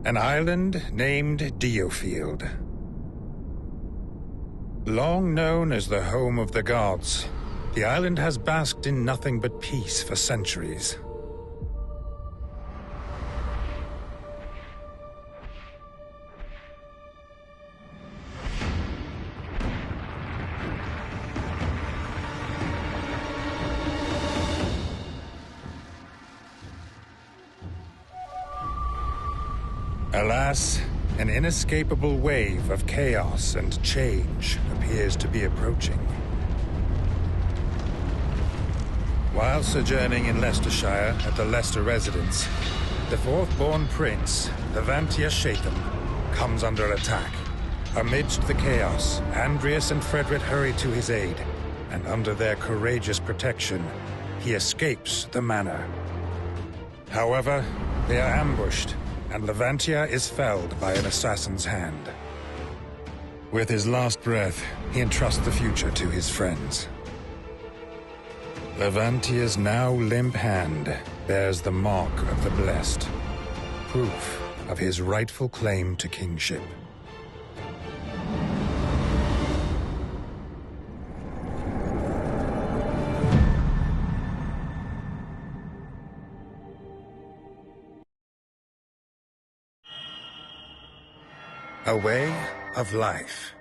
An island named DioField. Long known as the home of the gods, the island has basked in nothing but peace for centuries. Alas, an inescapable wave of chaos and change appears to be approaching. While sojourning in Leicestershire at the Leicester residence, the fourth-born prince, Levantia Shatham, comes under attack. Amidst the chaos, Andreas and Frederick hurry to his aid, and under their courageous protection, he escapes the manor. However, they are ambushed, and Levantia is felled by an assassin's hand. With his last breath, he entrusts the future to his friends. Levantia's now limp hand bears the mark of the blessed, proof of his rightful claim to kingship. A way of life.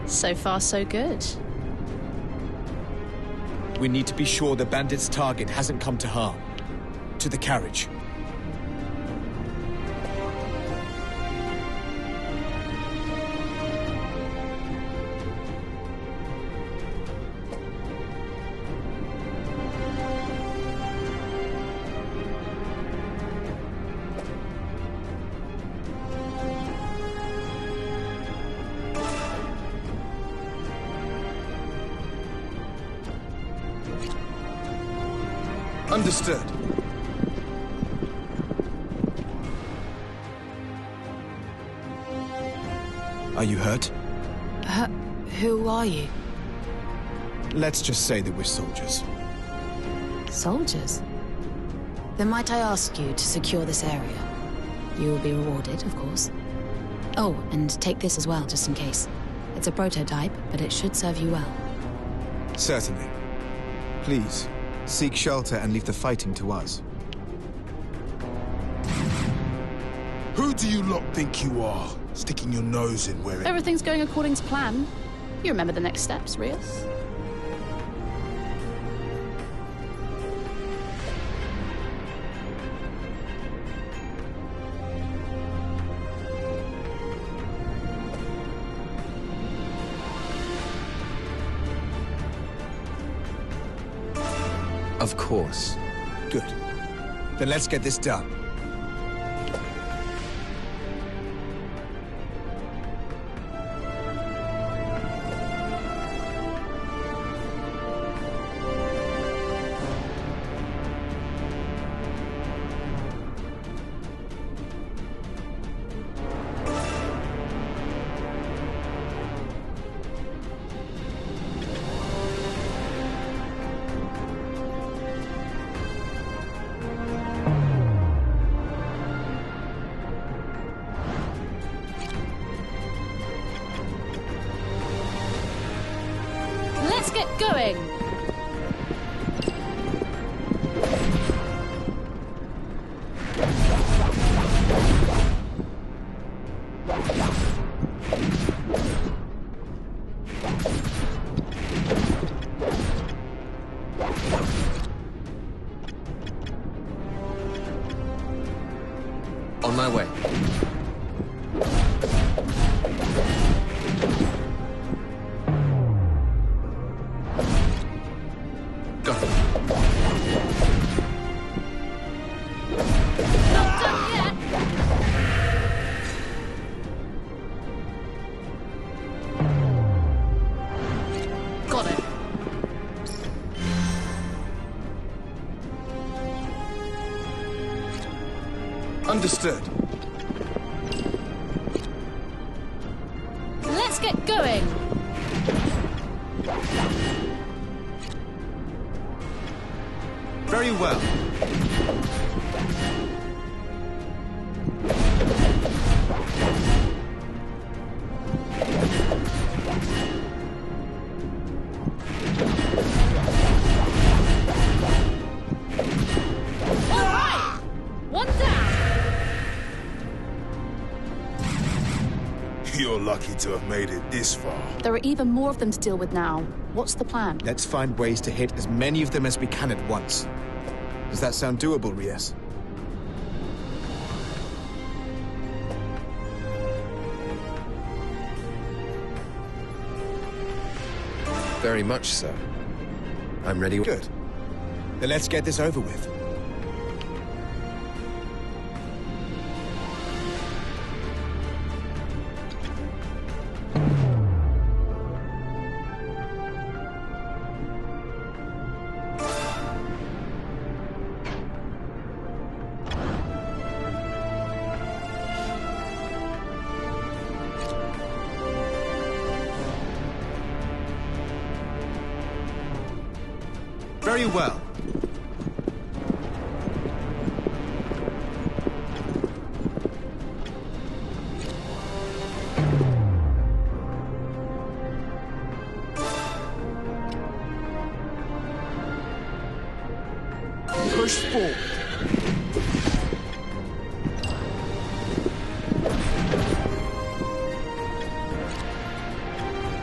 So far, so good. We need to be sure the bandit's target hasn't come to harm. To the carriage. Understood. Are you hurt? Who are you? Let's just say that we're soldiers. Soldiers? Then might I ask you to secure this area? You will be rewarded, of course. Oh, and take this as well, just in case. It's a prototype, but it should serve you well. Certainly. Please, seek shelter and leave the fighting to us. Who do you lot think you are, sticking your nose in where it... Everything's going according to plan. You remember the next steps, Rios? A Of course. Good. Then let's get this done. Let's get going! On my way. Understood. Let's get going! Very well. You're lucky to have made it this far. There are even more of them to deal with now. What's the plan? Let's find ways to hit as many of them as we can at once. Does that sound doable, Rias? Very much so. I'm ready. Good. Then let's get this over with. Very well. Push forward.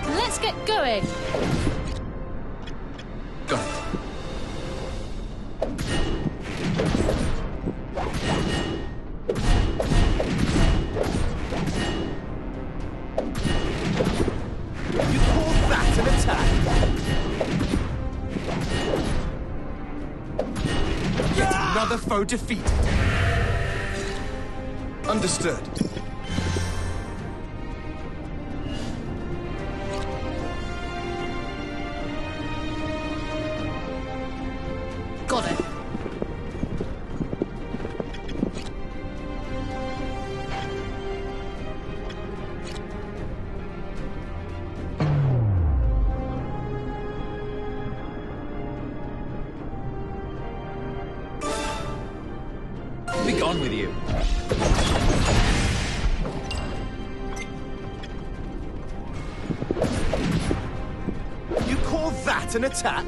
Let's get going! Got it. You call that an attack? Yet another foe defeated. Understood. Got it. Be gone with you. You call that an attack?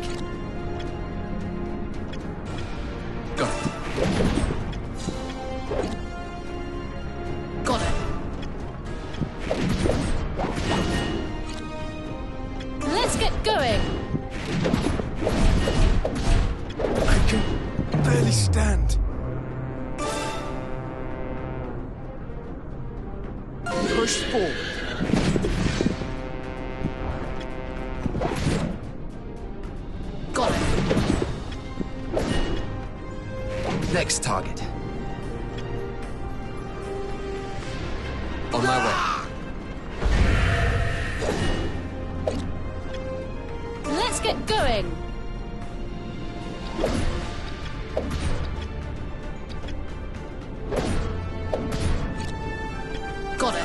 Got it. Got it. Let's get going! I can barely stand. Push forward. Got it. Next target. On my way. Let's get going. Got it.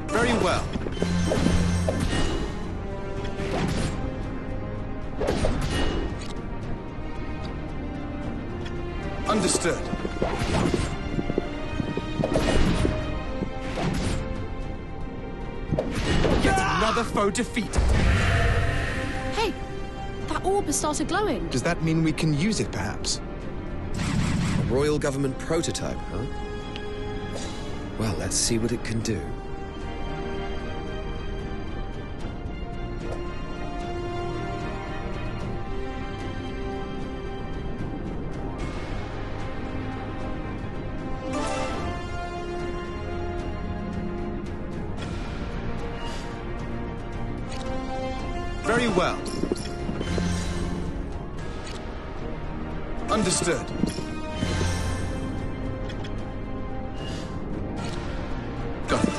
Very well. Understood. Yet another foe defeated. Hey, that orb has started glowing. Does that mean we can use it, perhaps? A royal government prototype, huh? Well, let's see what it can do. Very well. Understood. Got it.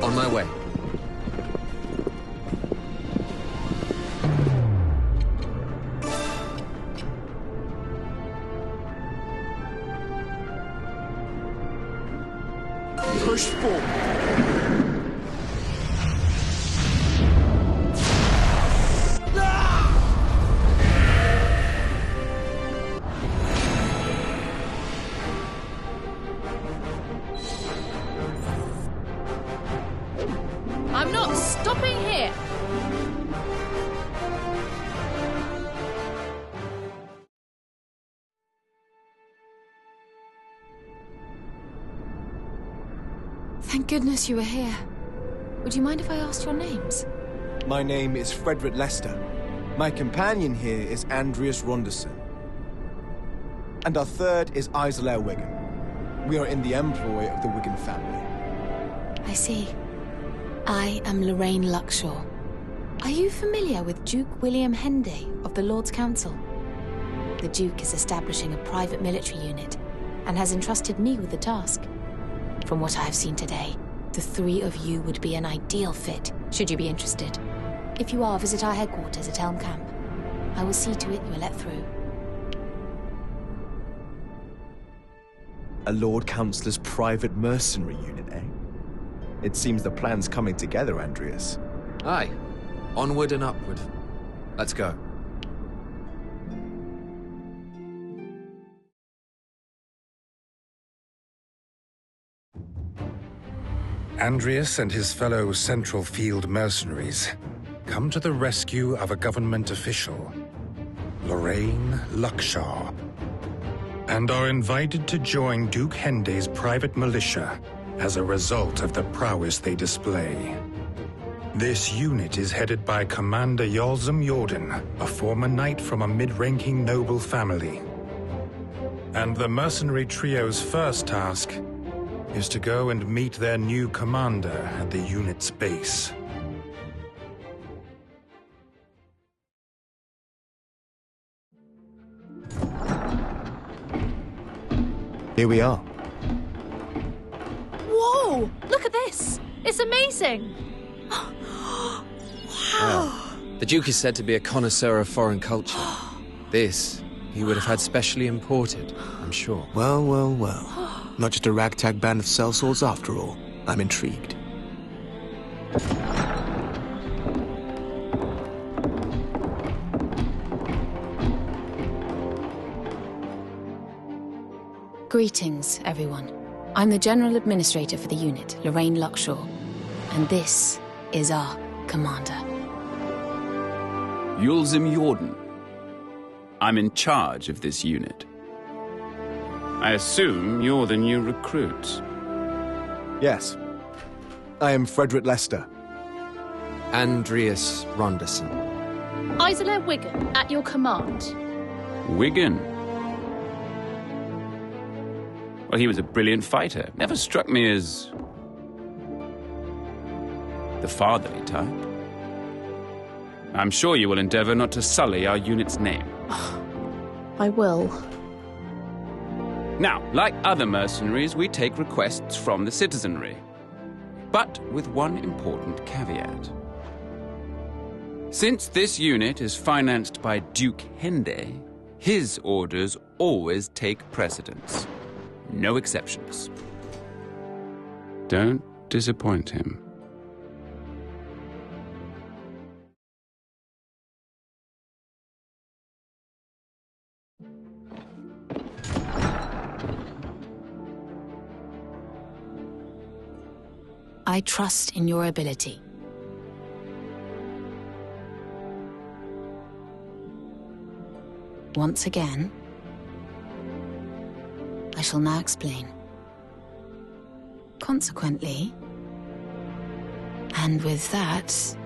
On my way. Push forward. I'm not stopping here. Thank goodness you were here. Would you mind if I asked your names? My name is Frederick Lester. My companion here is Andreas Ronderson. And our third is Isolair Wigan. We are in the employ of the Wigan family. I see. I am Lorraine Luxshaw. Are you familiar with Duke William Henday of the Lord's Council? The Duke is establishing a private military unit and has entrusted me with the task. From what I have seen today, the three of you would be an ideal fit, should you be interested. If you are, visit our headquarters at Elm Camp. I will see to it you are let through. A Lord Councillor's private mercenary unit, eh? It seems the plan's coming together, Andreas. Aye. Onward and upward. Let's go. Andreas and his fellow Central Field mercenaries come to the rescue of a government official, Lorraine Luxshaw, and are invited to join Duke Henday's private militia as a result of the prowess they display. This unit is headed by Commander Yolzum Jordan, a former knight from a mid-ranking noble family. And the mercenary trio's first task is to go and meet their new commander at the unit's base. Here we are. Whoa! Look at this! It's amazing! Wow! The Duke is said to be a connoisseur of foreign culture. This, he would have had specially imported, I'm sure. Well, well, well. Not just a ragtag band of sellswords after all. I'm intrigued. Greetings, everyone. I'm the General Administrator for the unit, Lorraine Luckshaw. And this is our commander. Yulzim Jordan. I'm in charge of this unit. I assume you're the new recruit. Yes. I am Frederick Lester. Andreas Ronderson. Isla Wigan, at your command. Wigan? Well, he was a brilliant fighter. Never struck me as the fatherly type. I'm sure you will endeavor not to sully our unit's name. I will. Now, like other mercenaries, we take requests from the citizenry. But with one important caveat. Since this unit is financed by Duke Hende, his orders always take precedence. No exceptions. Don't disappoint him. I trust in your ability. Once again, I shall now explain. Consequently, and with that,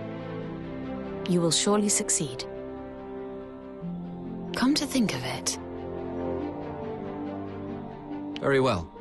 you will surely succeed. Come to think of it. Very well.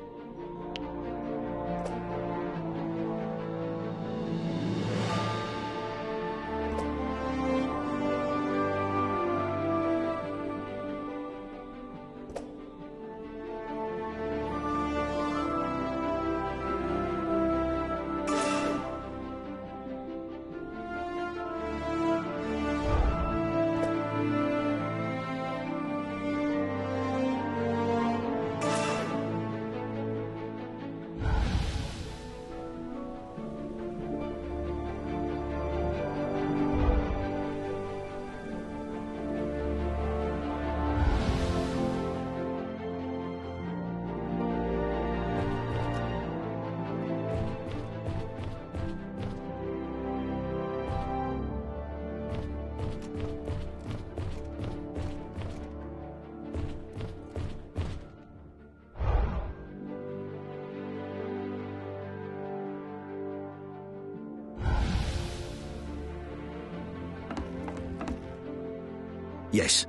Yes.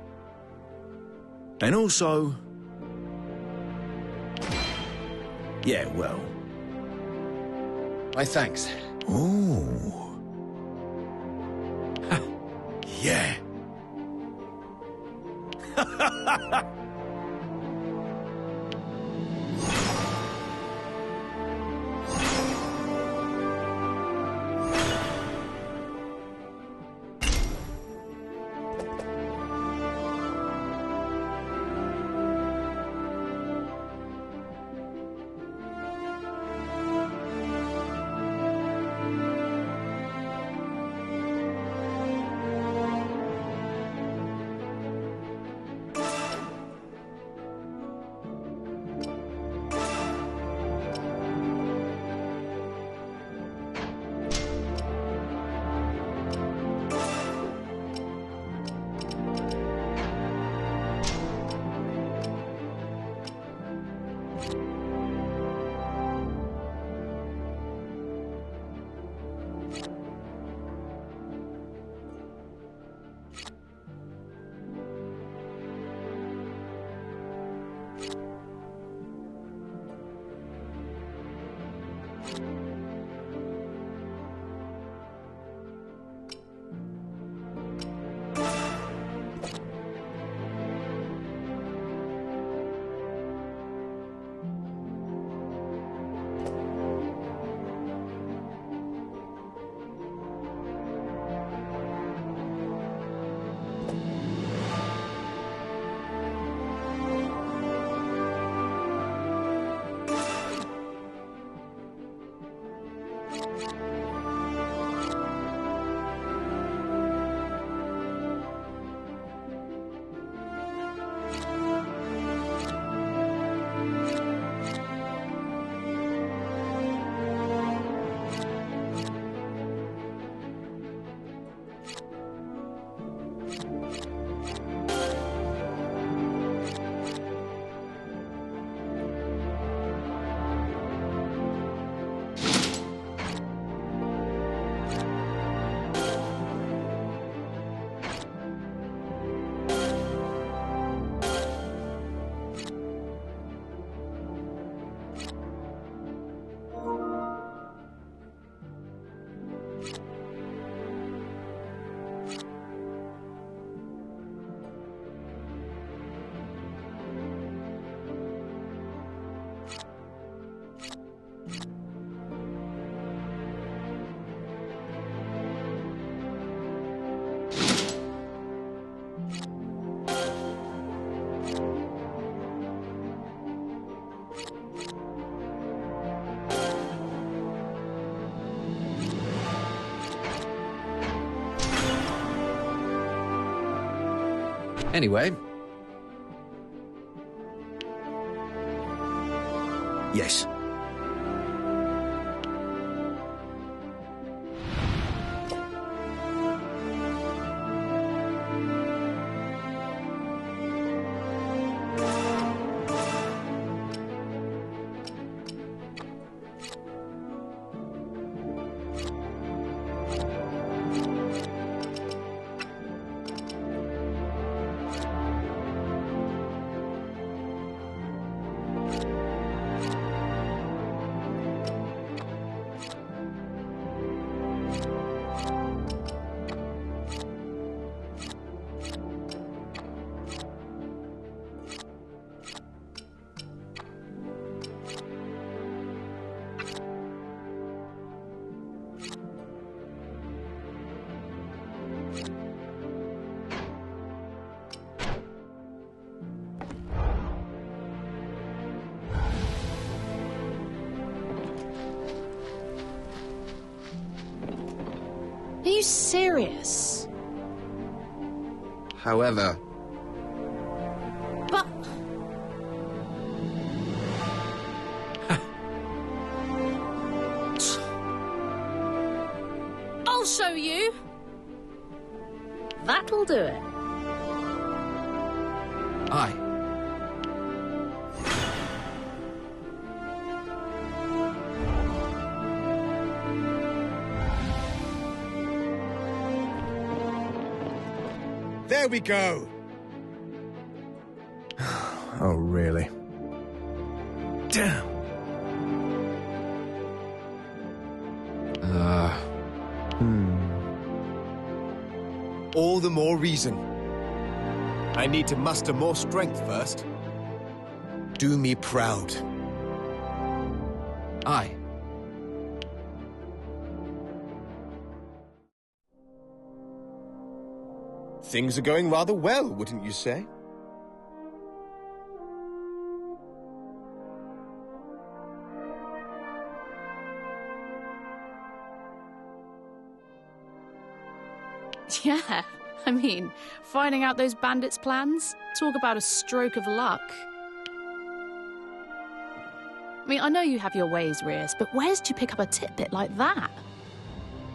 And also... Yeah, well... My thanks. Ooh. Yeah. Anyway. Yes. Are you serious? However, But... I'll show you. That'll do it. aye. There we go! Oh, really? Damn! All the more reason. I need to muster more strength first. Do me proud. Aye. Things are going rather well, wouldn't you say? Yeah, I mean, finding out those bandits' plans? Talk about a stroke of luck. I mean, I know you have your ways, Rias, but where did you pick up a tidbit like that?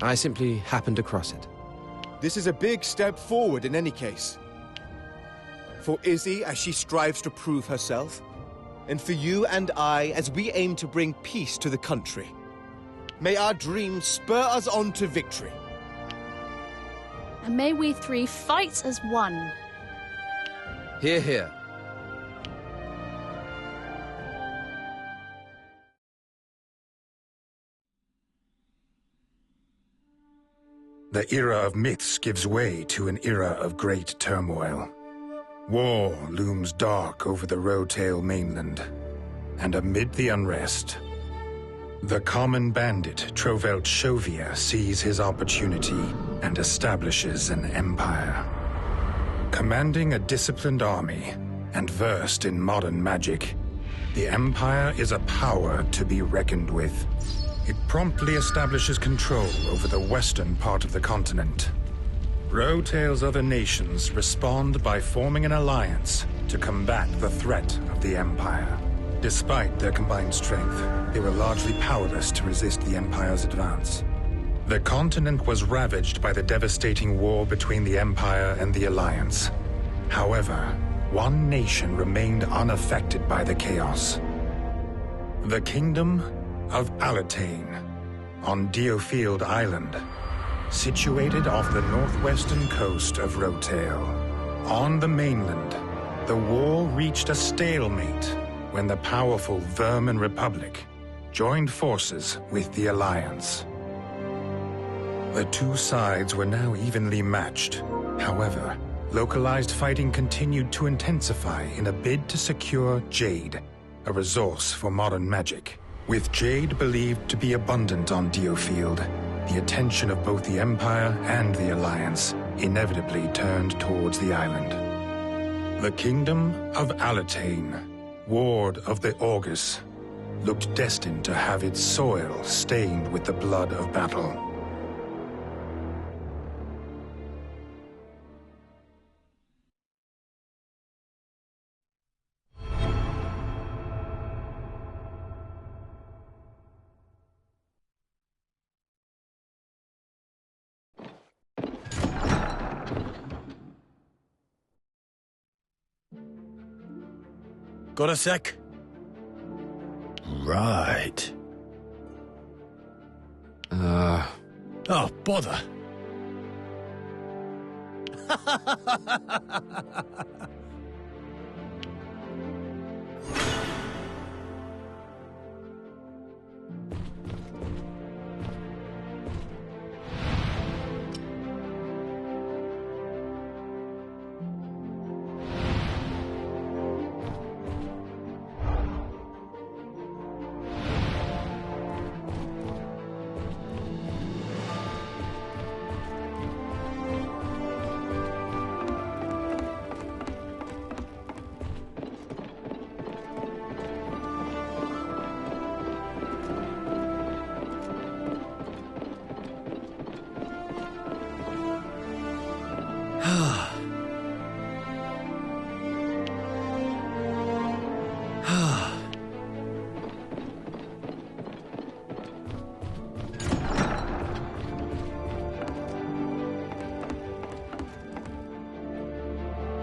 I simply happened across it. This is a big step forward in any case. For Izzy as she strives to prove herself, and for you and I as we aim to bring peace to the country. May our dreams spur us on to victory. And may we three fight as one. Hear, hear. The era of myths gives way to an era of great turmoil. War looms dark over the Rotail mainland, and amid the unrest, the common bandit Trovelt Shovia sees his opportunity and establishes an empire. Commanding a disciplined army and versed in modern magic, the Empire is a power to be reckoned with. It promptly establishes control over the western part of the continent. Rotail's other nations respond by forming an alliance to combat the threat of the Empire. Despite their combined strength, they were largely powerless to resist the Empire's advance. The continent was ravaged by the devastating war between the Empire and the Alliance. However, one nation remained unaffected by the chaos. The Kingdom of Alatane, on DioField Island, situated off the northwestern coast of Rotail. On the mainland, the war reached a stalemate when the powerful Vermin Republic joined forces with the Alliance. The two sides were now evenly matched. However, localized fighting continued to intensify in a bid to secure Jade, a resource for modern magic. With Jade believed to be abundant on DioField, the attention of both the Empire and the Alliance inevitably turned towards the island. The Kingdom of Alatane, ward of the Augurs, looked destined to have its soil stained with the blood of battle. Got a sec? Right. Oh, bother.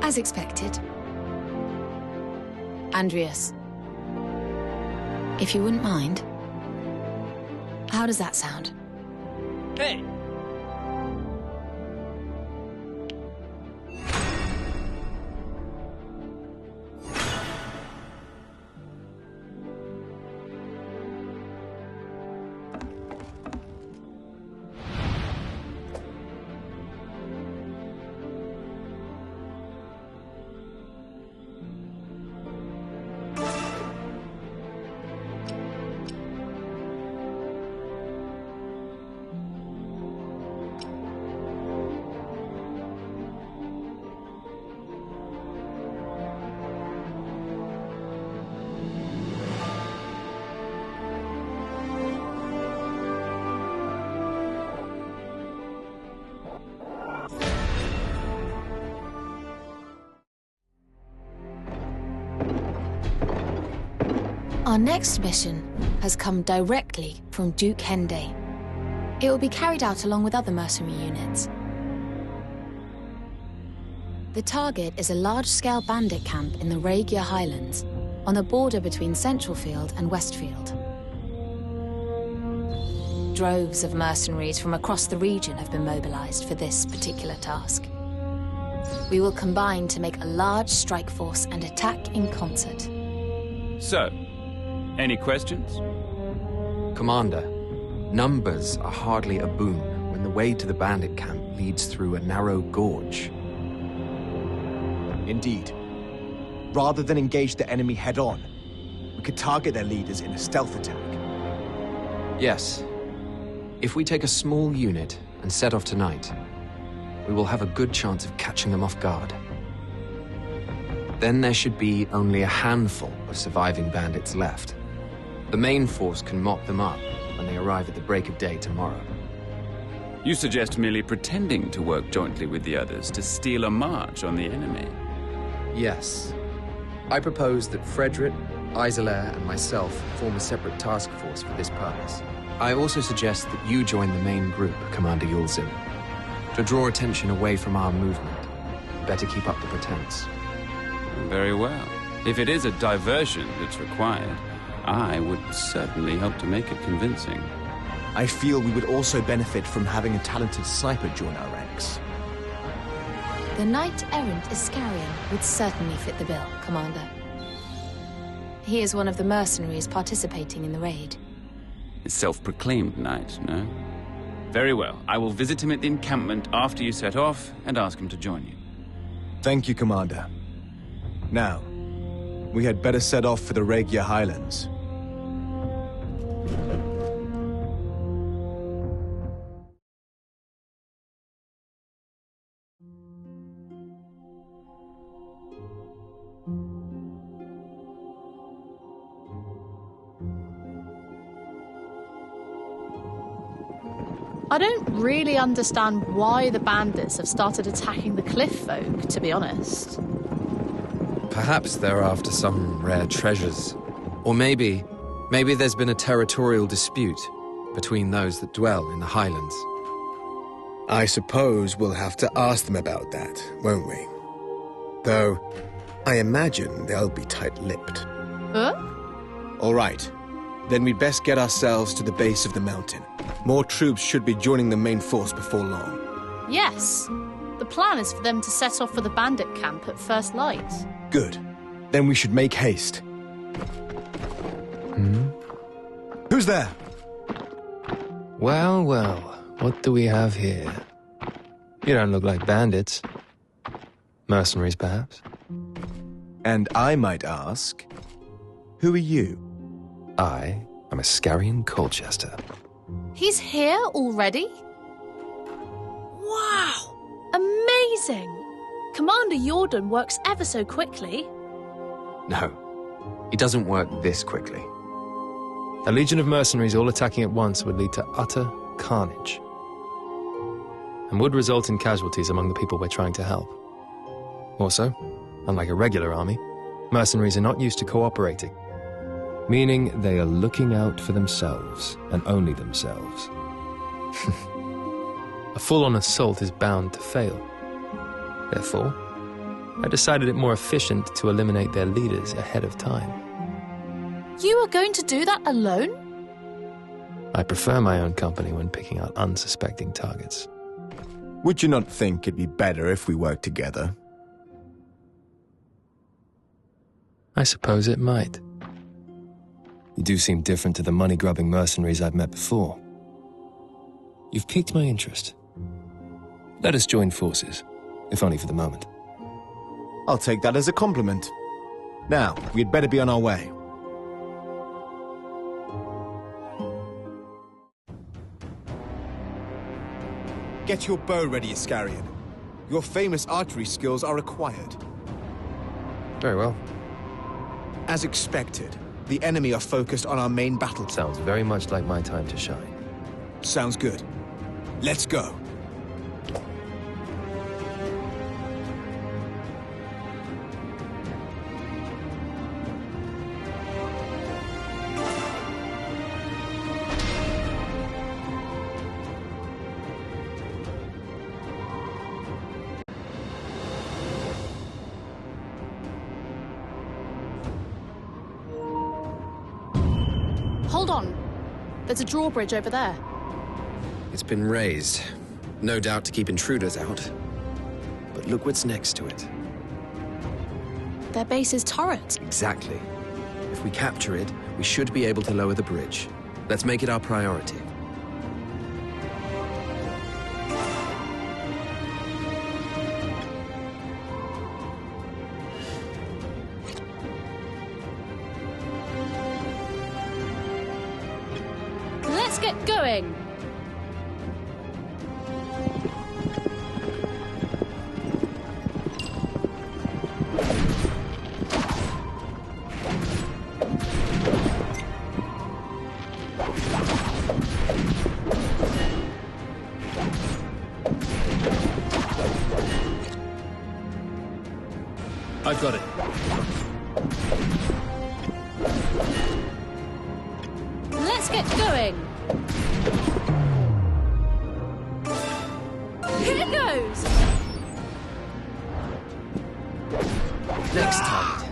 As expected. Andreas, if you wouldn't mind, how does that sound? Hey! Our next mission has come directly from Duke Hende. It will be carried out along with other mercenary units. The target is a large-scale bandit camp in the Regia Highlands, on the border between Centralfield and Westfield. Droves of mercenaries from across the region have been mobilized for this particular task. We will combine to make a large strike force and attack in concert. So, any questions? Commander, numbers are hardly a boon when and the way to the bandit camp leads through a narrow gorge. Indeed. Rather than engage the enemy head-on, we could target their leaders in a stealth attack. Yes. If we take a small unit and set off tonight, we will have a good chance of catching them off guard. Then there should be only a handful of surviving bandits left. The main force can mop them up when they arrive at the break of day tomorrow. You suggest merely pretending to work jointly with the others to steal a march on the enemy? Yes. I propose that Frederick, Isolere, and myself form a separate task force for this purpose. I also suggest that you join the main group, Commander Yulzin. To draw attention away from our movement, better keep up the pretense. Very well. If it is a diversion that's required, I would certainly help to make it convincing. I feel we would also benefit from having a talented sniper join our ranks. The knight-errant Sqaure would certainly fit the bill, Commander. He is one of the mercenaries participating in the raid. A self-proclaimed knight, no? Very well. I will visit him at the encampment after you set off and ask him to join you. Thank you, Commander. Now, we had better set off for the Regia Highlands. I don't really understand why the bandits have started attacking the cliff folk, to be honest. Perhaps they're after some rare treasures. Or maybe there's been a territorial dispute between those that dwell in the Highlands. I suppose we'll have to ask them about that, won't we? Though, I imagine they'll be tight-lipped. Huh? All right. Then we'd best get ourselves to the base of the mountain. More troops should be joining the main force before long. Yes. The plan is for them to set off for the bandit camp at first light. Good. Then we should make haste. Who's there? Well, well, what do we have here? You don't look like bandits. Mercenaries, perhaps? And I might ask, who are you? I am a Sqaurian Colchester. He's here already? Wow! Amazing! Commander Jordan works ever so quickly. No, he doesn't work this quickly. A legion of mercenaries all attacking at once would lead to utter carnage, and would result in casualties among the people we're trying to help. Also, unlike a regular army, mercenaries are not used to cooperating, meaning they are looking out for themselves, and only themselves. A full-on assault is bound to fail. Therefore, I decided it more efficient to eliminate their leaders ahead of time. You are going to do that alone? I prefer my own company when picking out unsuspecting targets. Would you not think it'd be better if we worked together? I suppose it might. You do seem different to the money-grubbing mercenaries I've met before. You've piqued my interest. Let us join forces, if only for the moment. I'll take that as a compliment. Now, we'd better be on our way. Get your bow ready, Iscarian. Your famous archery skills are required. Very well. As expected, the enemy are focused on our main battle. Sounds very much like my time to shine. Sounds good. Let's go. Hold on. There's a drawbridge over there. It's been raised, no doubt to keep intruders out. But look what's next to it. Their base is turrets. Exactly. If we capture it, we should be able to lower the bridge. Let's make it our priority. get going! I've got it. Let's get going! Here goes! Next target.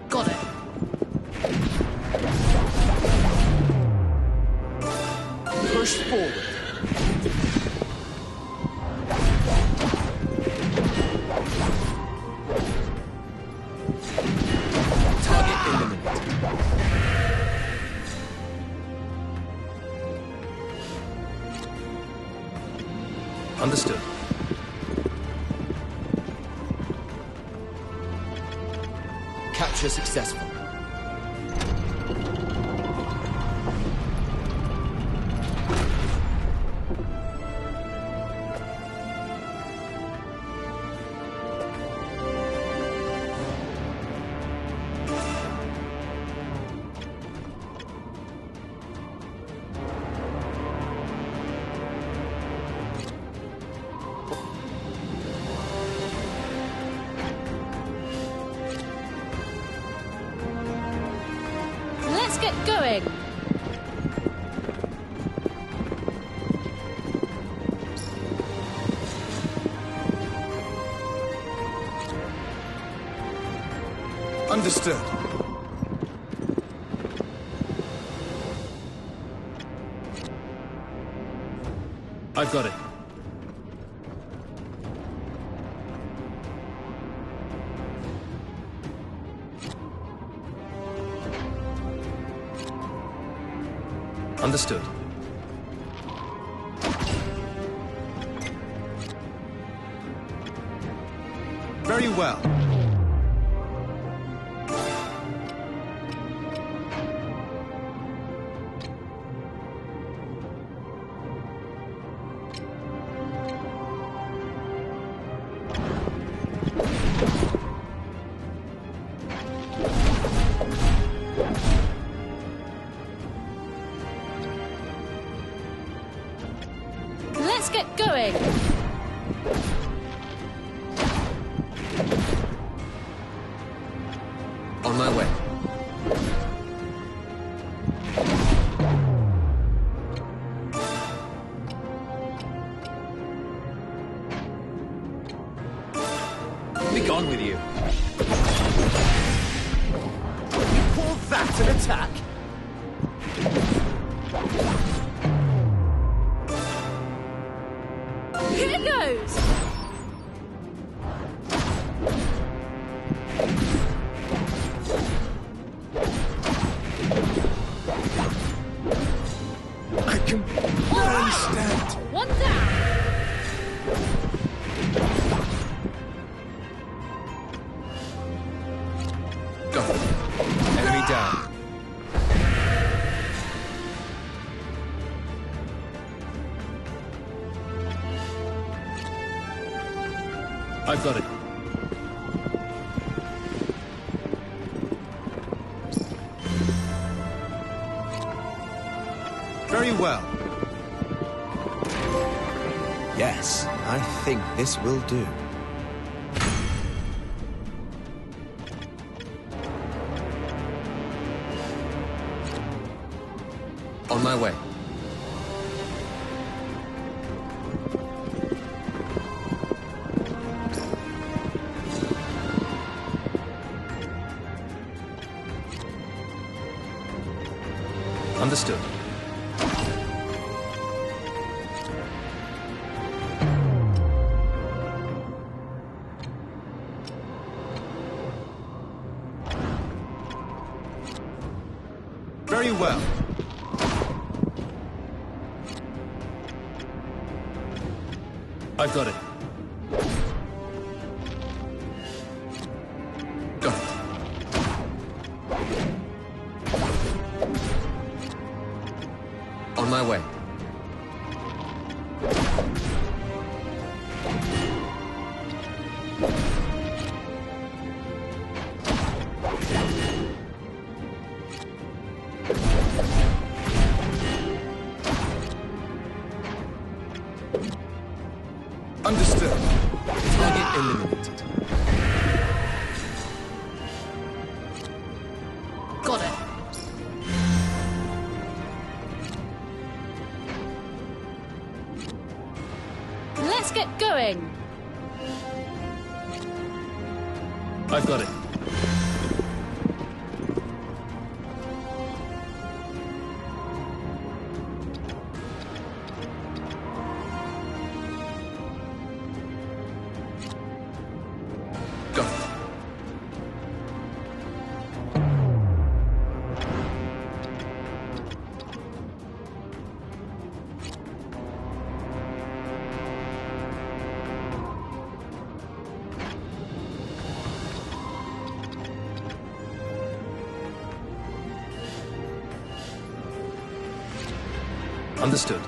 Got it. Push forward. Understood. Capture successful. Let's get going! Understood. I've got it. Understood. Very well. Let's get going! On my way. Be gone with you. You call that an attack? Here goes! I can barely stand. One down! Go. Enemy down. I've got it. Very well. Yes, I think this will do. On my way. Understood. Very well. I've got it. Got it. my way. Understood. Target eliminated. Got it. Let's get going. I've got it. Got it. Understood.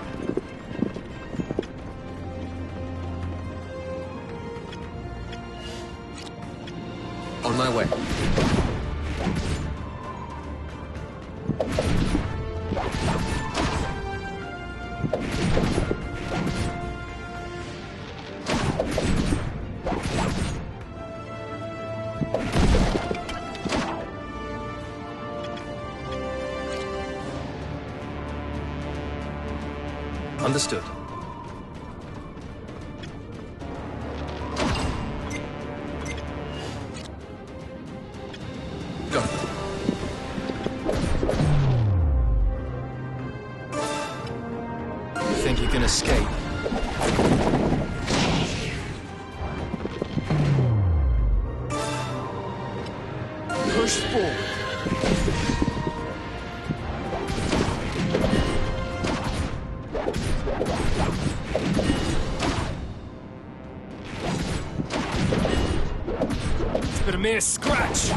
On my way. Understood. Got it. You think you can escape? Push forward. It's been a mere scratch.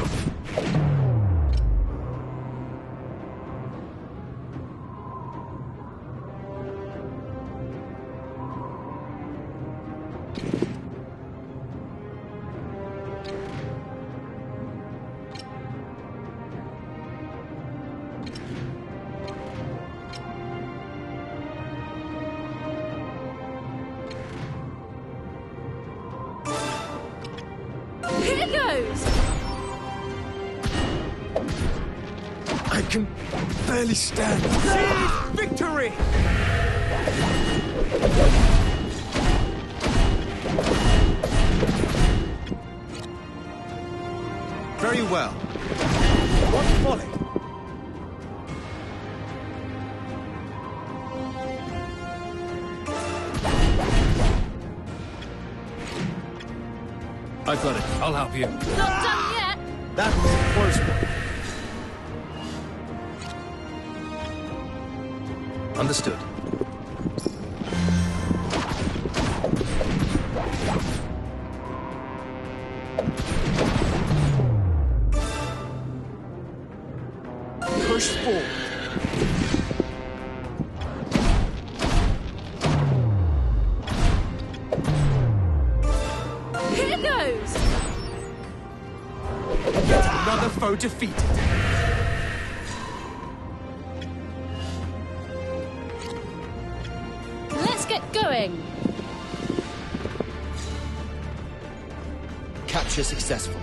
Here goes! I can barely stand. Victory! Very well. What folly? I've got it. I'll help you. Not done yet! That was a close one. Understood. Push forward. Here goes! Another foe defeated. Let's get going! Capture successful.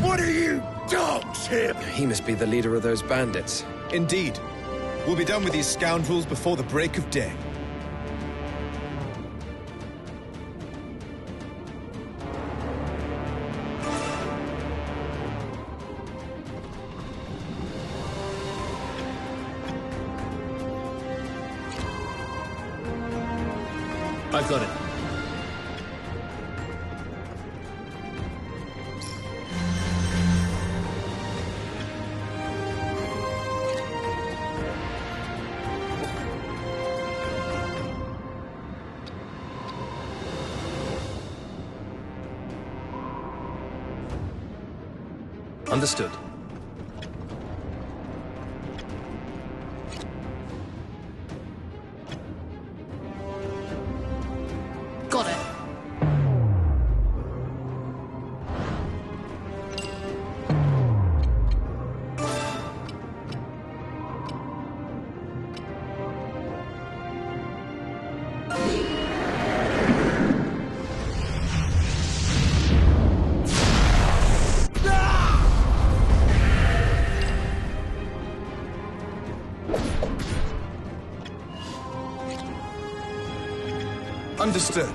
What are you dogs here? He must be the leader of those bandits. Indeed. We'll be done with these scoundrels before the break of day. I've got it. Understood. Got it. Understood.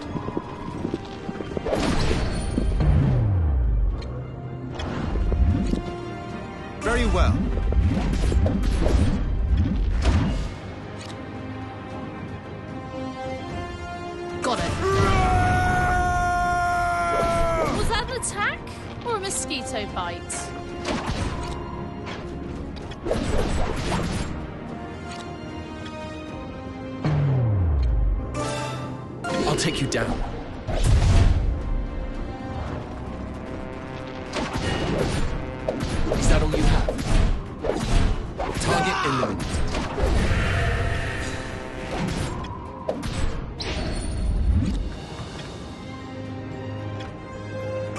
Very well. Got it. Was that an attack or a mosquito bite? I'll take you down. Is that all you have? Target eliminated.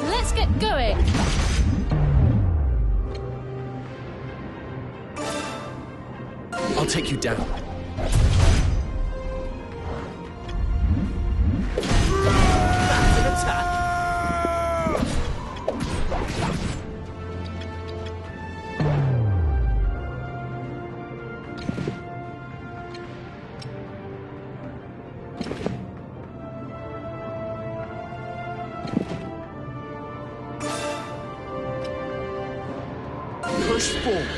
Let's get going. I'll take you down. Push forward.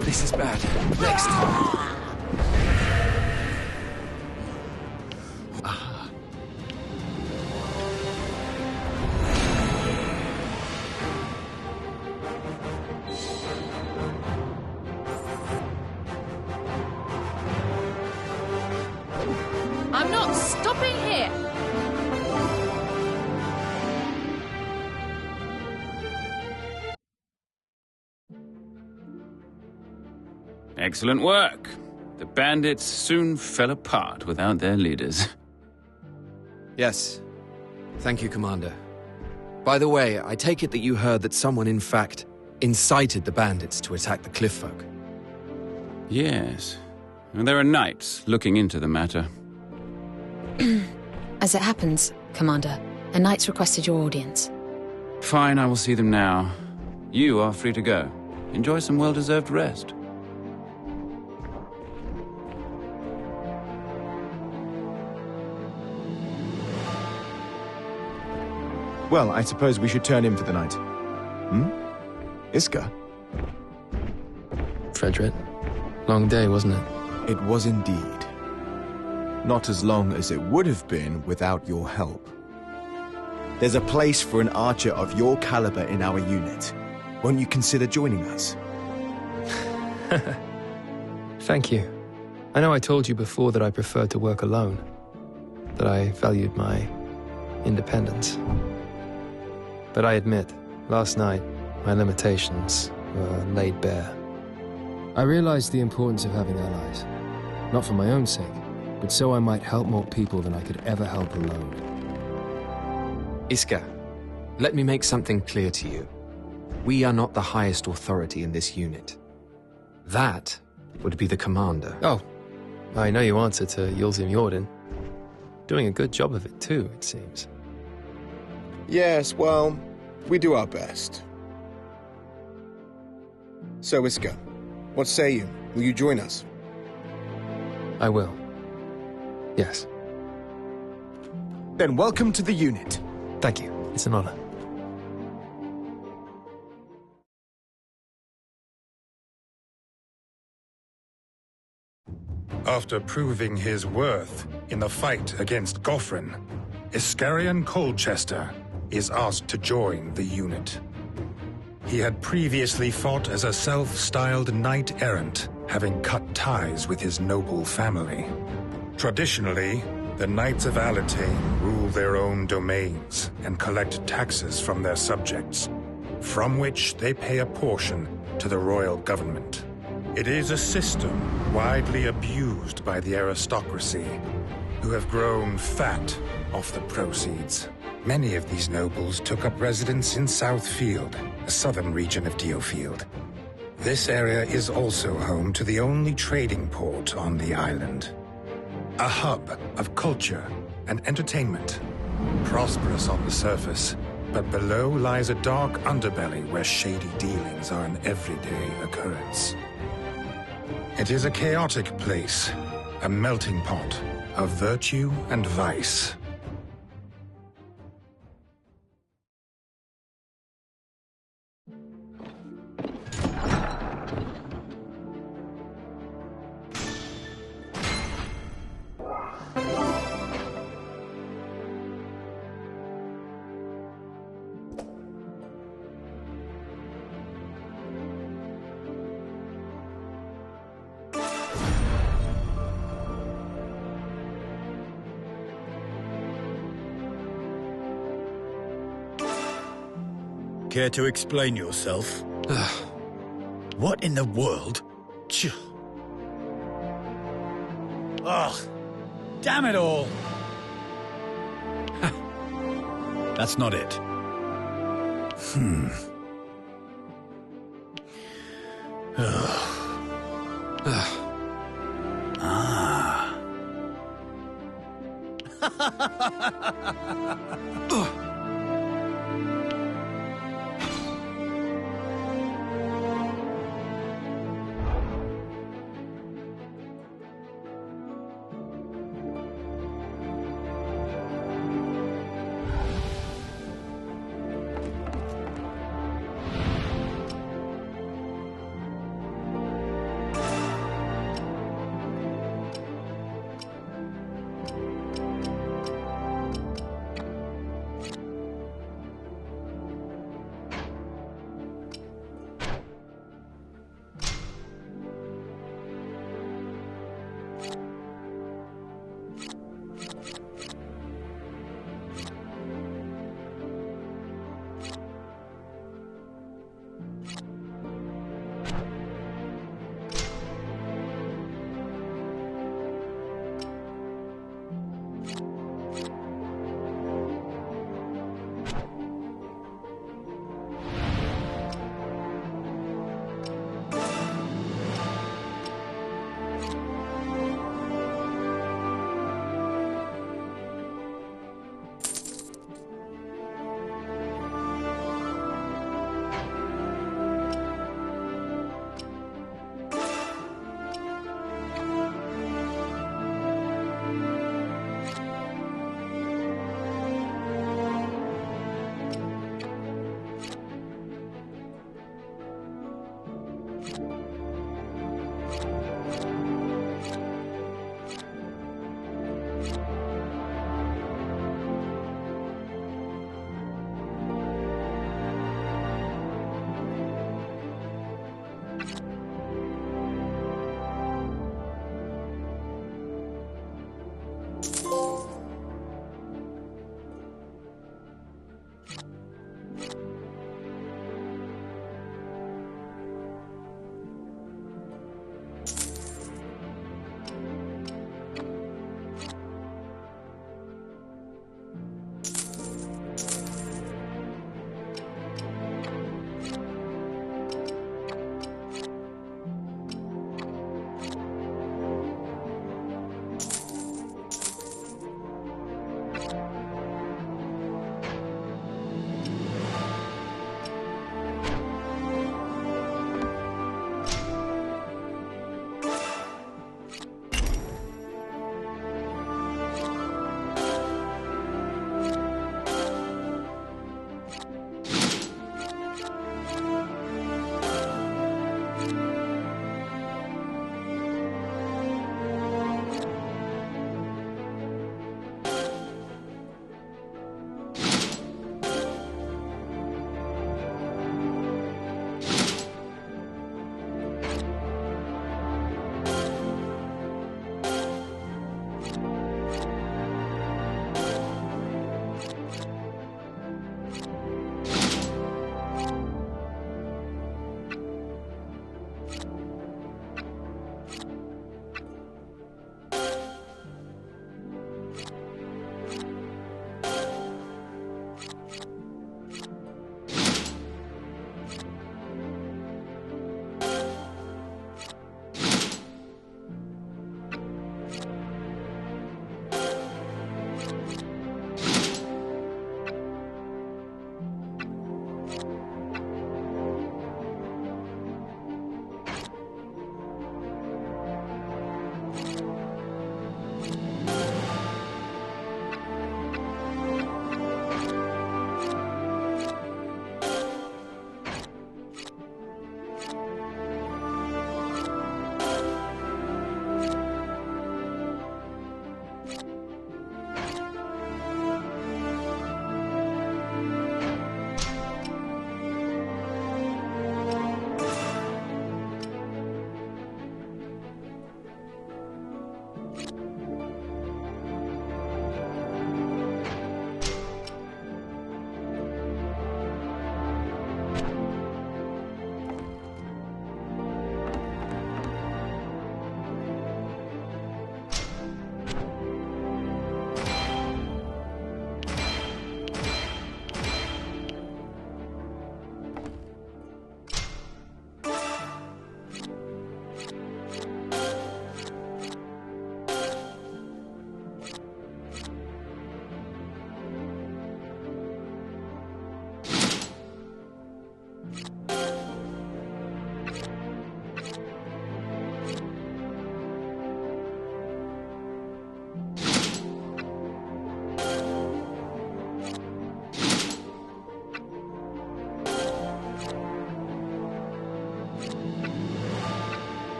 This is bad. Next. I'm not stopping here. Excellent work. The bandits soon fell apart without their leaders. Yes. Thank you, Commander. By the way, I take it that you heard that someone, in fact, incited the bandits to attack the cliff folk. Yes. And there are knights looking into the matter. As it happens, Commander, a knight's requested your audience. Fine, I will see them now. You are free to go. Enjoy some well-deserved rest. Well, I suppose we should turn in for the night. Iska? Frederick, long day, wasn't it? It was indeed. Not as long as it would have been without your help. There's a place for an archer of your caliber in our unit. Won't you consider joining us? Thank you. I know I told you before that I preferred to work alone, that I valued my independence. But I admit, last night, my limitations were laid bare. I realized the importance of having allies, not for my own sake, but so I might help more people than I could ever help alone. Iska, let me make something clear to you. We are not the highest authority in this unit. That would be the commander. Oh, I know you answer to Yulzim Jordan. Doing a good job of it too, it seems. Yes, well, we do our best. So, Iska, what say you? Will you join us? I will. Yes. Then welcome to the unit. Thank you. It's an honor. After proving his worth in the fight against Goffrin, Iscarian Colchester is asked to join the unit. He had previously fought as a self-styled knight-errant, having cut ties with his noble family. Traditionally, The Knights of Alatain rule their own domains and collect taxes from their subjects, from which they pay a portion to the royal government. It is a system widely abused by the aristocracy, who have grown fat off the proceeds. Many of these nobles took up residence in Southfield, a southern region of DioField. This area is also home to the only trading port on the island. A hub of culture and entertainment, prosperous on the surface, but below lies a dark underbelly where shady dealings are an everyday occurrence. It is a chaotic place, a melting pot of virtue and vice. Care to explain yourself? What in the world? Ugh! Damn it all! That's not it.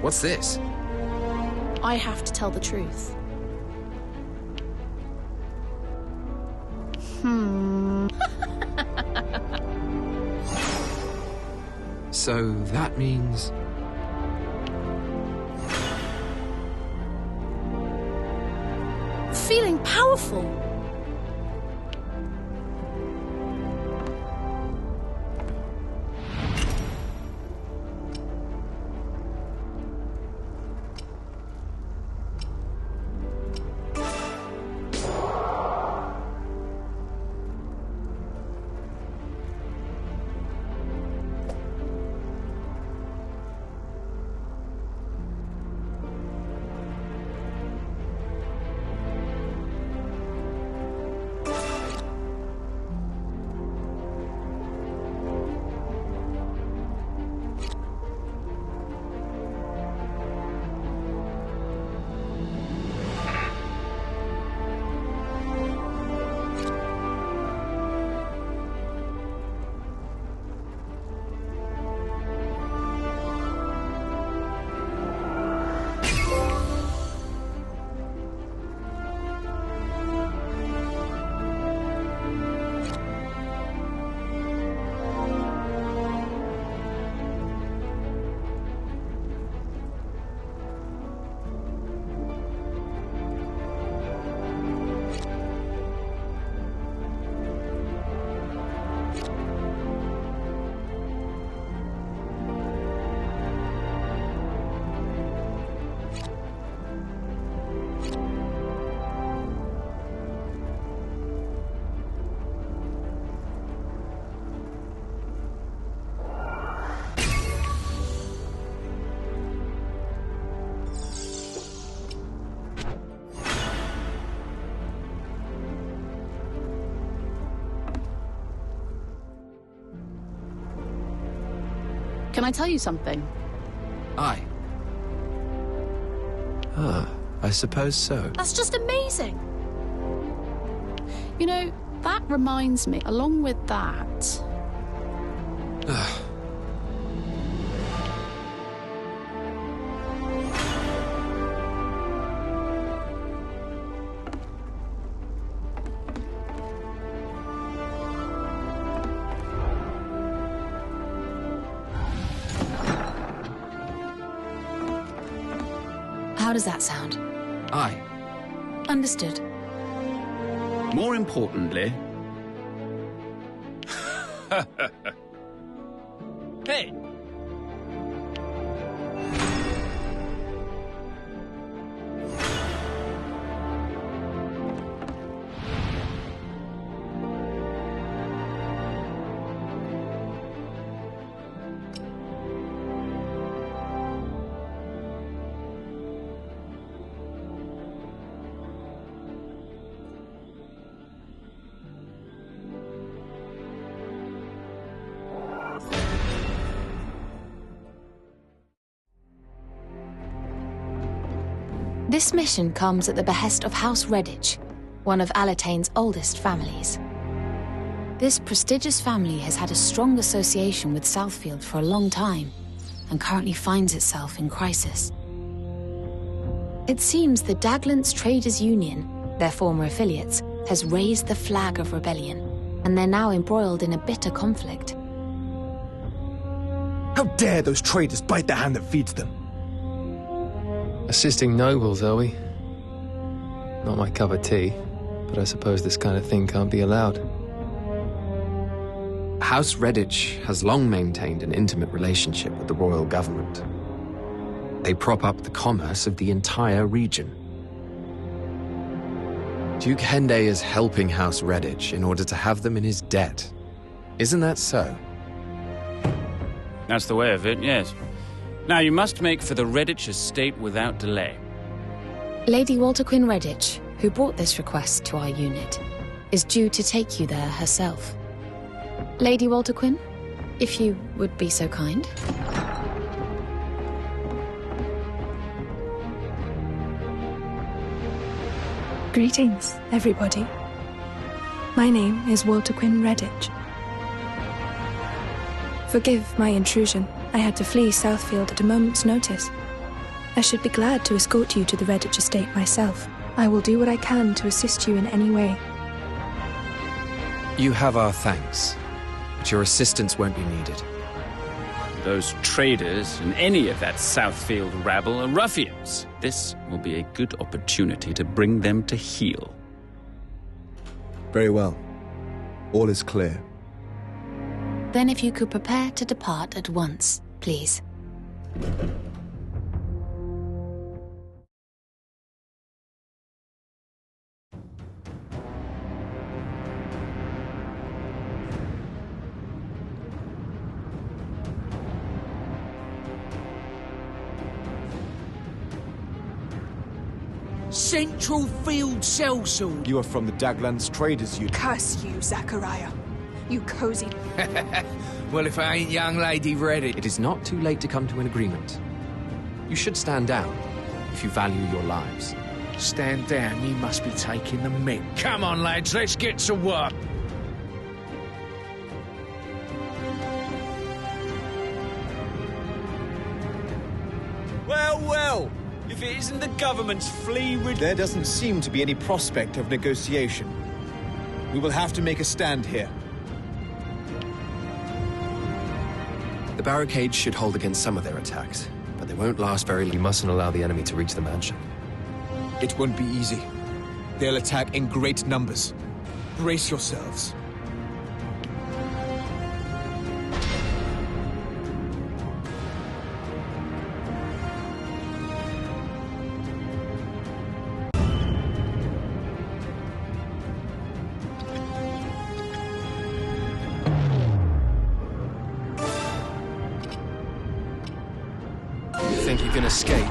What's this? I have to tell the truth. So that means... Feeling powerful. Can I tell you something? Aye. I suppose so. That's just amazing. You know, that reminds me, along with that... How does that sound? Aye. Understood. More importantly... Hey! This mission comes at the behest of House Redditch, one of Alatane's oldest families. This prestigious family has had a strong association with Southfield for a long time, and currently finds itself in crisis. It seems the Daglance Traders Union, their former affiliates, has raised the flag of rebellion, and they're now embroiled in a bitter conflict. How dare those traders bite the hand that feeds them? Assisting nobles, are we? Not my cup of tea, but I suppose this kind of thing can't be allowed. House Redditch has long maintained an intimate relationship with the royal government. They prop up the commerce of the entire region. Duke Hende is helping House Redditch in order to have them in his debt. Isn't that so? That's the way of it, yes. Now you must make for the Redditch estate without delay. Lady Walter Quinn Redditch, who brought this request to our unit, is due to take you there herself. Lady Walter Quinn, if you would be so kind. Greetings, everybody. My name is Walter Quinn Redditch. Forgive my intrusion. I had to flee Southfield at a moment's notice. I should be glad to escort you to the Redditch estate myself. I will do what I can to assist you in any way. You have our thanks, but your assistance won't be needed. Those traders and any of that Southfield rabble are ruffians. This will be a good opportunity to bring them to heel. Very well. All is clear. Then if you could prepare to depart at once, please. Central Field Sellsword. You are from the Daglands Traders Union. Curse you, Sqaure. You cozy... Well, if I ain't young lady Redditch... It is not too late to come to an agreement. You should stand down, if you value your lives. Stand down, you must be taking the mick. Come on, lads, let's get to work. Well, well. If it isn't the government's There doesn't seem to be any prospect of negotiation. We will have to make a stand here. The barricades should hold against some of their attacks, but they won't last very long. You mustn't allow the enemy to reach the mansion. It won't be easy. They'll attack in great numbers. Brace yourselves. Think you can escape?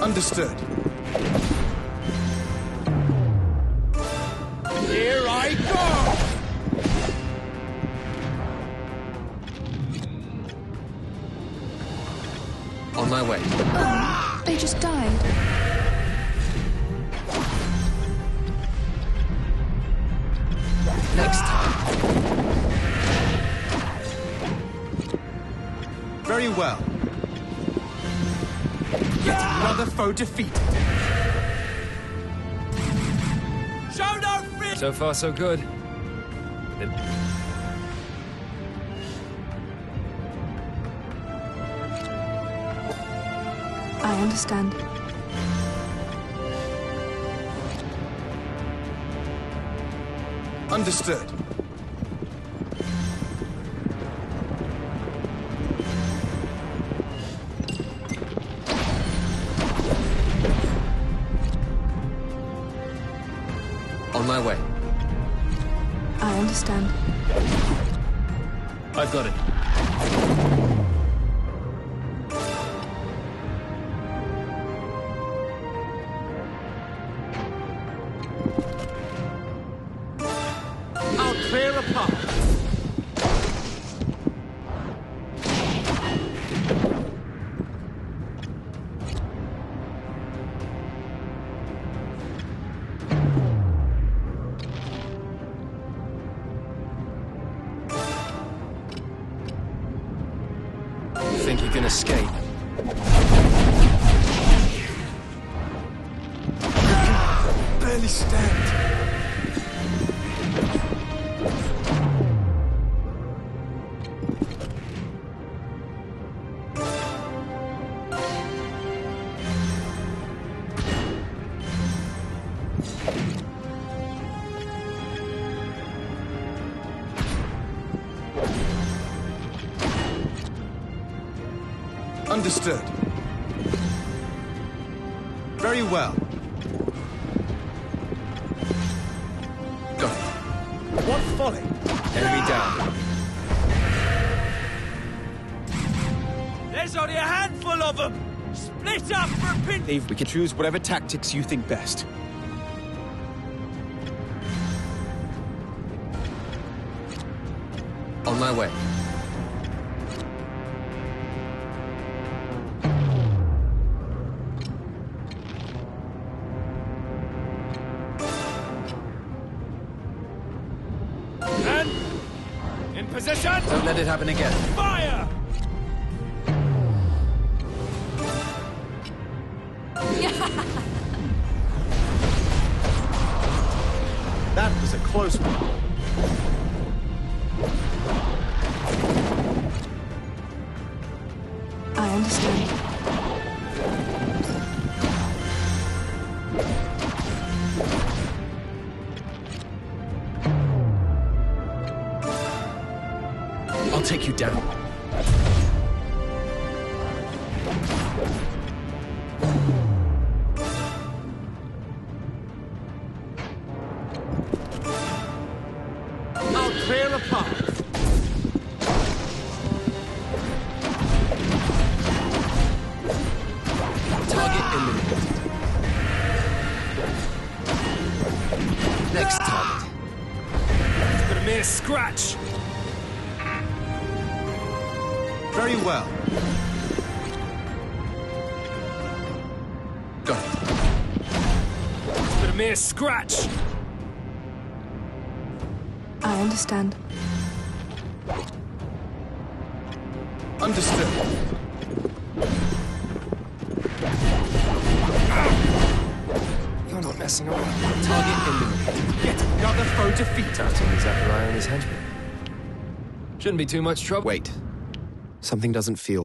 Understood. Here I go! On my way. They just died. Next time. Very well. Yet another foe defeated. Show no fear! So far, so good. I understand. Understood. On my way. I understand. I've got it. I'll clear a path. Think you can escape? Barely stand. Understood. Very well. Got it. What folly? Enemy down. There's only a handful of them! Split up for a pin! We can choose whatever tactics you think best. my way. And in position. Don't let it happen again. Fire! That was a close one. I understand. I'll take you down. I'll clear a path. Target eliminated. Next target. But a mere scratch. Very well. Got it. But a mere scratch. I understand. Understood. You're not messing around. Target eliminated. Yet another foe defeated. Doubting Zachariah and his henchmen. Shouldn't be too much trouble. Wait. Something doesn't feel...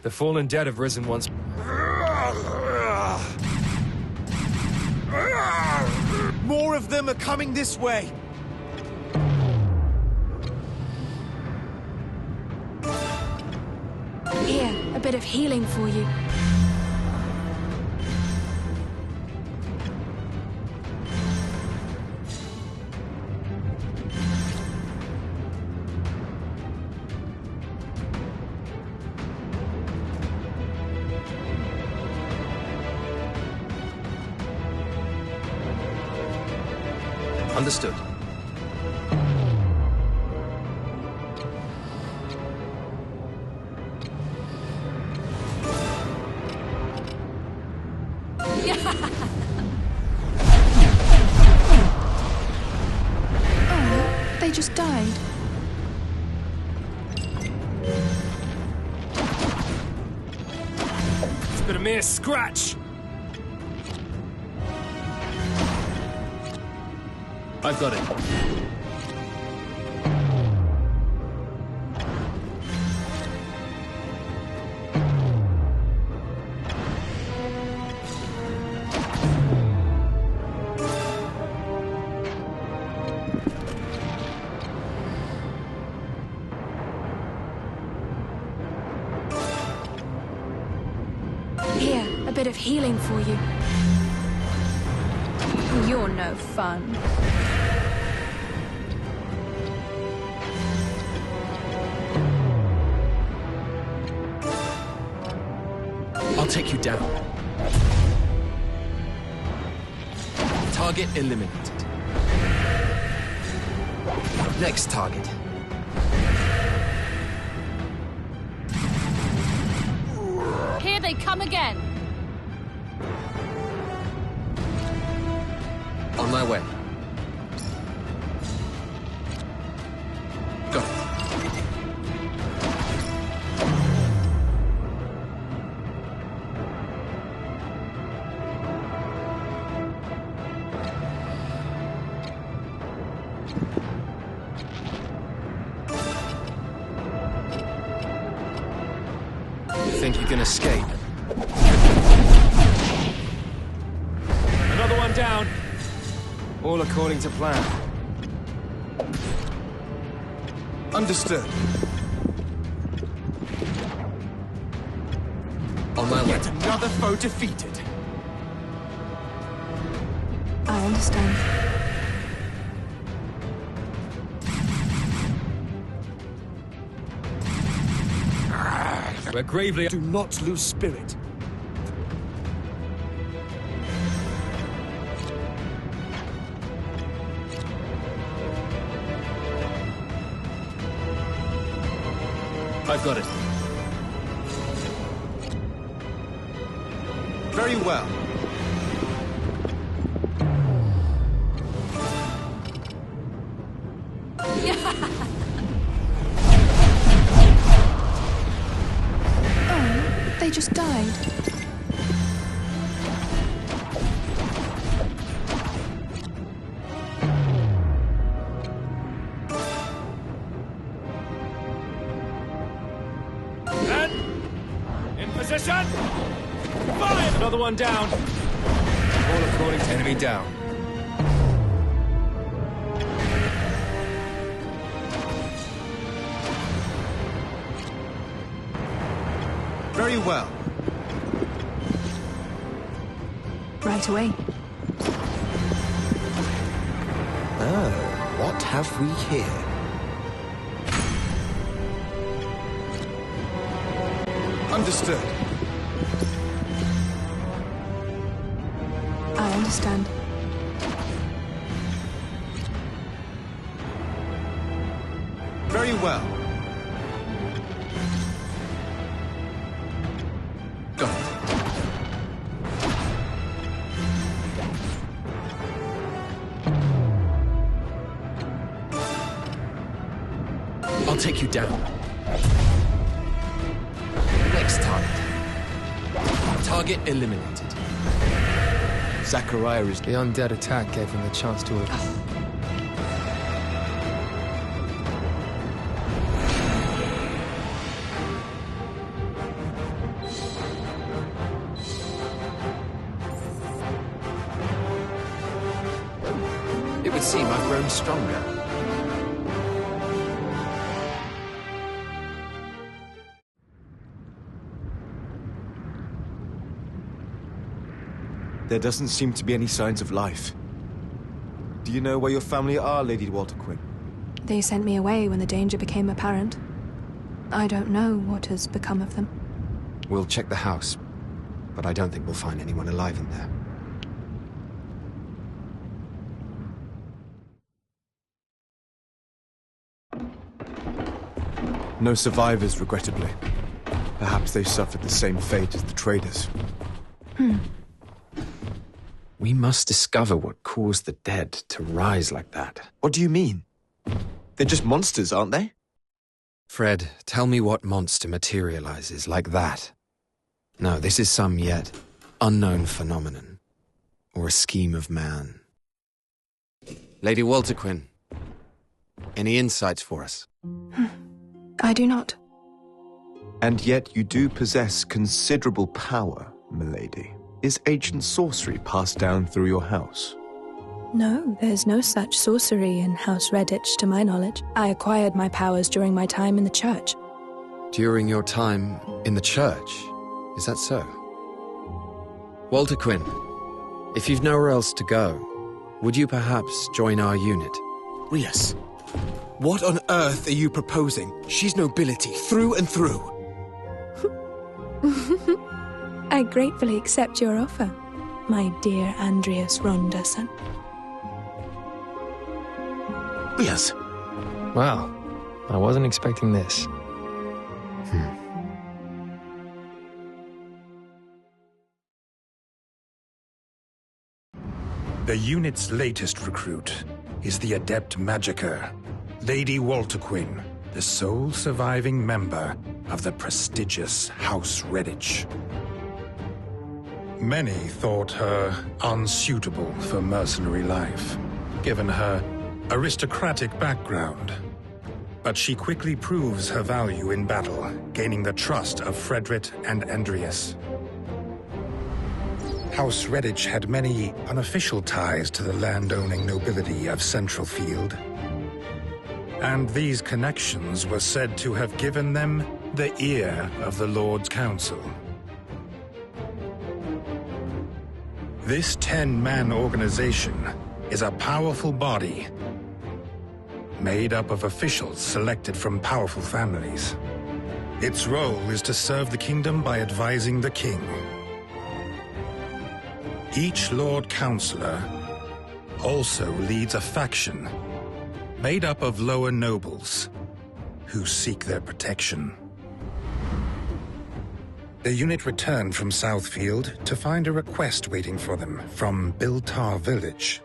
The fallen dead have risen once. More of them are coming this way. Here, a bit of healing for you. Understood. Oh, they just died. It's but a mere scratch. I've got it. Here, a bit of healing for you. You're no fun. I'll take you down. Target eliminated. Next target. Here they come again. On my way. Got it. Think you can escape? Another one down. All according to plan. Understood. On my way. Yet another foe defeated. I understand. We're gravely... Do not lose spirit. I've got it. Very well. Oh, they just died. Fire! Another one down. All according to enemy down. Very well. Right away. Oh, what have we here? Understood. I understand. Very well. Got it. I'll take you down. Next target. Target eliminated. Sqaure is... The undead attack gave him the chance to... It would seem I've grown stronger. There doesn't seem to be any signs of life. Do you know where your family are, Lady Walter Quinn? They sent me away when the danger became apparent. I don't know what has become of them. We'll check the house, but I don't think we'll find anyone alive in there. No survivors, regrettably. Perhaps they suffered the same fate as the traders. We must discover what caused the dead to rise like that. What do you mean? They're just monsters, aren't they? Fred, tell me what monster materializes like that. No, this is some yet unknown phenomenon, or a scheme of man. Lady Walter Quinn, any insights for us? I do not. And yet you do possess considerable power, milady. Is ancient sorcery passed down through your house? No, there's no such sorcery in House Redditch, to my knowledge. I acquired my powers during my time in the church. During your time in the church? Is that so? Walter Quinn, if you've nowhere else to go, would you perhaps join our unit? Rias, what on earth are you proposing? She's nobility through and through. I gratefully accept your offer, my dear Andreas Ronderson. Rias. Wow, I wasn't expecting this. The unit's latest recruit is the adept magicker, Lady Walter Quinn, the sole surviving member of the prestigious House Redditch. Many thought her unsuitable for mercenary life, given her aristocratic background. But she quickly proves her value in battle, gaining the trust of Frederick and Andreas. House Redditch had many unofficial ties to the land-owning nobility of Central Field. And these connections were said to have given them the ear of the Lord's Council. This 10-man organization is a powerful body made up of officials selected from powerful families. Its role is to serve the kingdom by advising the king. Each Lord Counselor also leads a faction made up of lower nobles who seek their protection. The unit returned from Southfield to find a request waiting for them from Biltar village.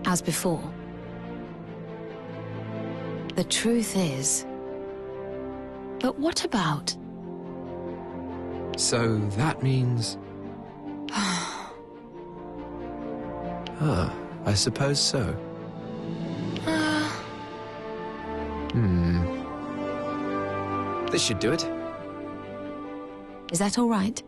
As before. The truth is... But what about? So that means... I suppose so. This should do it. Is that all right?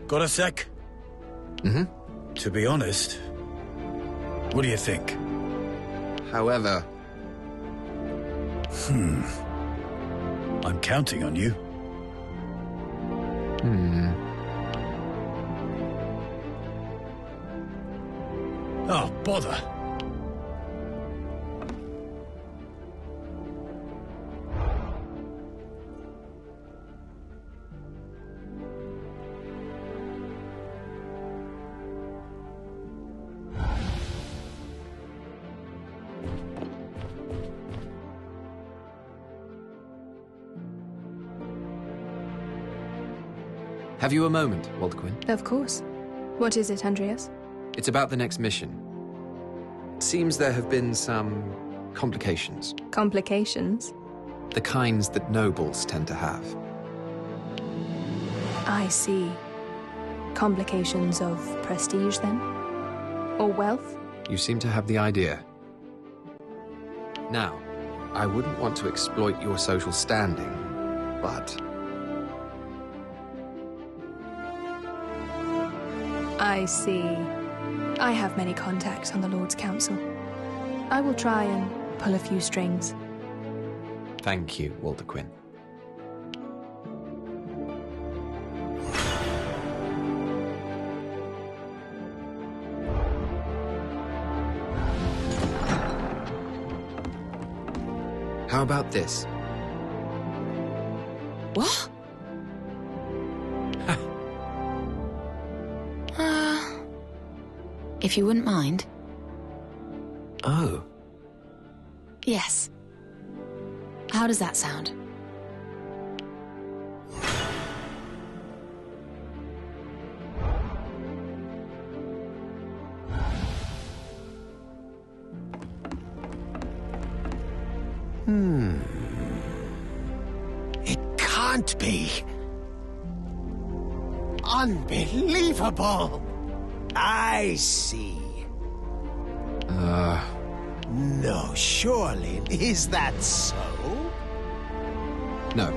Got a sec? To be honest, what do you think? However... I'm counting on you. Oh, bother. Have you a moment, Waldquin? Of course. What is it, Andreas? It's about the next mission. It seems there have been some complications. Complications? The kinds that nobles tend to have. I see. Complications of prestige, then? Or wealth? You seem to have the idea. Now, I wouldn't want to exploit your social standing, but... I see. I have many contacts on the Lord's Council. I will try and pull a few strings. Thank you, Walter Quinn. How about this? What? If you wouldn't mind. Oh. Yes. How does that sound? It can't be. Unbelievable. I see. No, surely. Is that so? No.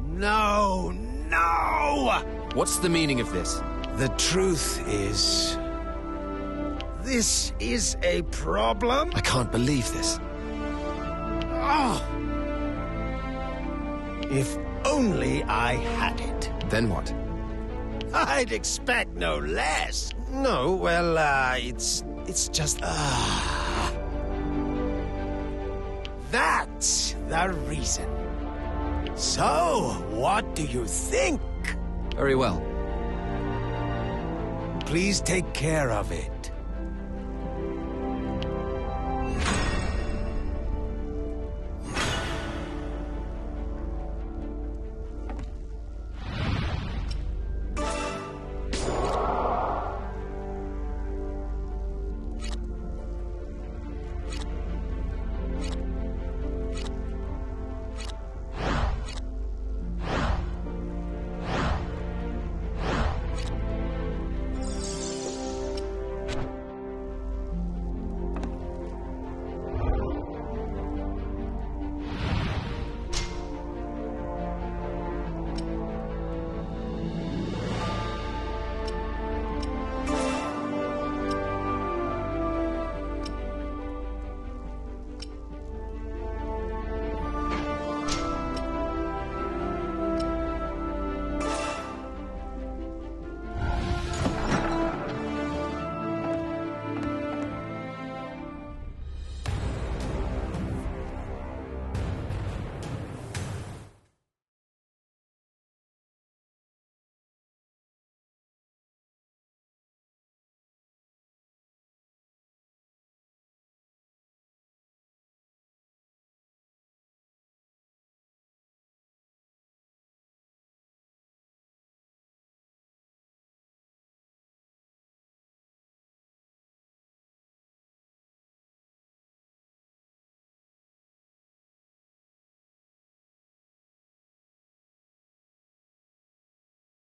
No, no! What's the meaning of this? The truth is... this is a problem? I can't believe this. Oh! If only I had it. Then what? I'd expect no less. No, well, it's just... That's the reason. So, what do you think? Very well. Please take care of it.